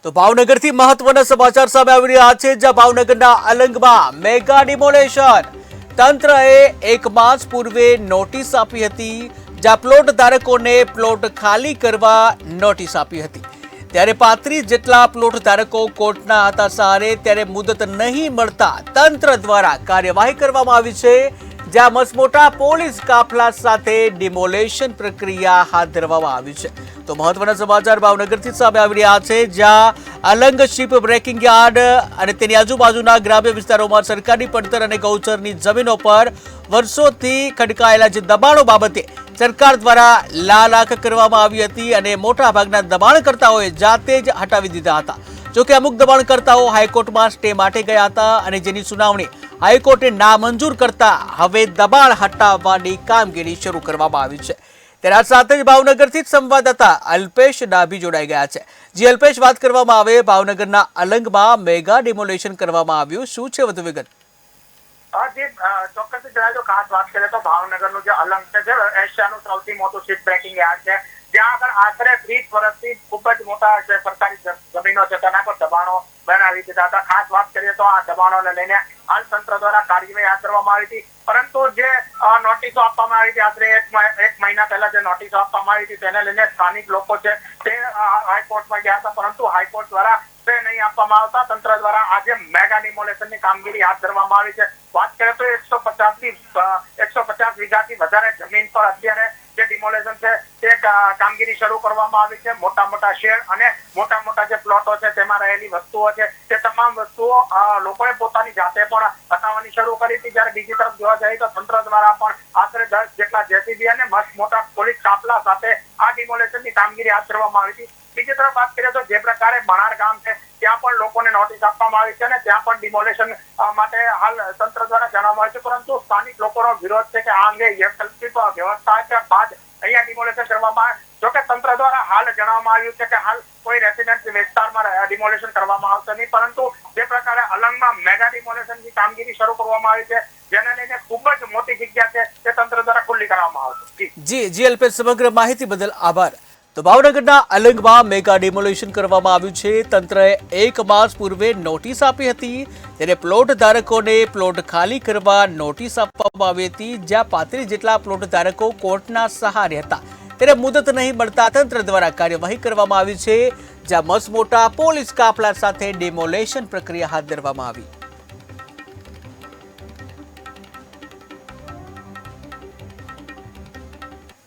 તો ભાવનગરથી મહત્વના સમાચાર સામે આવી રહ્યા છે, જ્યાં ભાવનગરના અલંગમાં મેગા ડિમોલેશન. તંત્રએ 1 માસ પૂર્વે નોટિસ આપી હતી, જ્યાં પ્લોટ ધારકોને પ્લોટ ખાલી કરવા નોટિસ આપી હતી. ત્યારે 35 જેટલા પ્લોટ ધારકો કોર્ટના હતા સહારે, ત્યારે મુદત નહીં મળતા તંત્ર દ્વારા કાર્યવાહી કરવામાં આવી છે, જ્યાં મસમોટા પોલીસ કાફલા સાથે ડિમોલેશન પ્રક્રિયા હાથ ધરવામાં આવી છે. તો મહત્વના સમાચાર ભાવનગરથી સામે આવી રહ્યા છે, જ્યાં અલંગ શિપ બ્રેકિંગ યાર્ડ અને તેની આજુબાજુના ગ્રામ્ય વિસ્તારોમાં સરકારી પડતર અને ગૌચરની જમીનો પર વર્ષોથી ખડકાયેલા જે દબાણો બાબતે સરકાર દ્વારા લાલાખ કરવામાં આવી હતી અને મોટા ભાગના દબાણકર્તાઓએ જાતે જ હટાવી દીધા હતા. જોકે અમુક દબાણકર્તાઓ હાઈકોર્ટમાં સ્ટે માટે ગયા હતા અને જેની સુનાવણી હાઈકોર્ટે નામંજૂર કરતા હવે દબાણ હટાવવાની કામગીરી શરૂ કરવામાં આવી છે. ત્યારે આ સાથે જ ભાવનગરથી જ સંવાદદાતા અલ્પેશ ડાભી જોડાઈ ગયા છે. જી અલ્પેશ, વાત કરવામાં આવે ભાવનગરના અલંગમાં મેગા ડિમોલેશન કરવામાં આવ્યું, શું છે વધુ વિગત? ચોક્કસ જણાવજો. ખાસ વાત કરીએ તો ભાવનગરનું જે અલંગ છે એશિયાનું સૌથી મોટું શિપ બ્રેકિંગ યાર્ડ છે, જ્યાં આગળ આશરે 30 વર્ષથી ખૂબ જ મોટા જે સરકારી જમીનો છે તેના પર દબાણો બનાવી દીધા હતા. ખાસ વાત કરીએ તો આ દબાણોને લઈને હાલ તંત્ર દ્વારા કાર્યવાહી હાથ ધરવામાં આવી હતી, પરંતુ જે નોટિસો આપવામાં આવી હતી આશરે એક મહિના પહેલા જે નોટિસો આપવામાં આવી હતી તેને લઈને સ્થાનિક લોકો છે તે હાઈકોર્ટમાં ગયા હતા, પરંતુ હાઈકોર્ટ દ્વારા તે નહીં આપવામાં આવતા તંત્ર દ્વારા આજે મેગા ડિમોલેશનની કામગીરી હાથ ધરવામાં આવી છે. વાત કરીએ તો 150 વીઘાથી વધારે જમીન પર અત્યારે જે ડિમોલેશન છે તે કામગીરી શરૂ કરવામાં આવી છે. મોટા મોટા શેડ અને મોટા મોટા જે પ્લોટો છે તેમાં રહેલી વસ્તુઓ છે તે તમામ વસ્તુઓ લોકોએ પોતાની જાતે પણ હટાવવાની શરૂ કરી હતી. જ્યારે બીજી તરફ જોવા જઈએ તો તંત્ર દ્વારા પણ આશરે 10 જેટલા જેસીબી અને મોટા પોલીસ કાફલા સાથે આ ડિમોલેશનની કામગીરી હાથ ધરવામાં આવી હતી. બીજી તરફ વાત કરીએ તો જે પ્રકારે બણાર ગામ છે ત્યાં પણ લોકોને નોટિસ આપવામાં આવી છે અને ત્યાં પણ ડિમોલેશન માટે હાલ તંત્ર દ્વારા જણાવવામાં આવે છે, પરંતુ સ્થાનિક લોકોનો વિરોધ છે કે આ અંગે વૈકલ્પિક વ્યવસ્થા બાદ અહીંયા ડિમોલેશન કરવામાં આવે. જોકે તંત્ર દ્વારા હાલ જણાવવામાં આવ્યું છે કે હાલ કોઈ રેસિડેન્સી વિસ્તારમાં ડિમોલેશન કરવામાં આવશે નહીં, પરંતુ જે પ્રકારે અલંગમાં મેગા ડિમોલેશનની કામગીરી શરૂ કરવામાં આવી છે જેને લઈને ખૂબ જ મોટી જગ્યા છે તે તંત્ર દ્વારા ખુલ્લી કરવામાં આવશે. જી અલ્પેશ, સમગ્ર માહિતી બદલ આભાર. તો ભાવનગરના અલંગમાં મેગા ડિમોલેશન કરવામાં આવ્યું છે. તંત્રએ 1 માસ પૂર્વે નોટિસ આપી હતી, ત્યારે પ્લોટ ધારકોને પ્લોટ ખાલી કરવા નોટિસ આપવામાં આવી હતી, જ્યાં 35 જેટલા પ્લોટ ધારકો કોર્ટના સહારે હતા. ત્યારે મુદત નહીં મળતા તંત્ર દ્વારા કાર્યવાહી કરવામાં આવી છે, જ્યાં મસમોટા પોલીસ કાફલા સાથે ડિમોલેશન પ્રક્રિયા હાથ ધરવામાં આવી.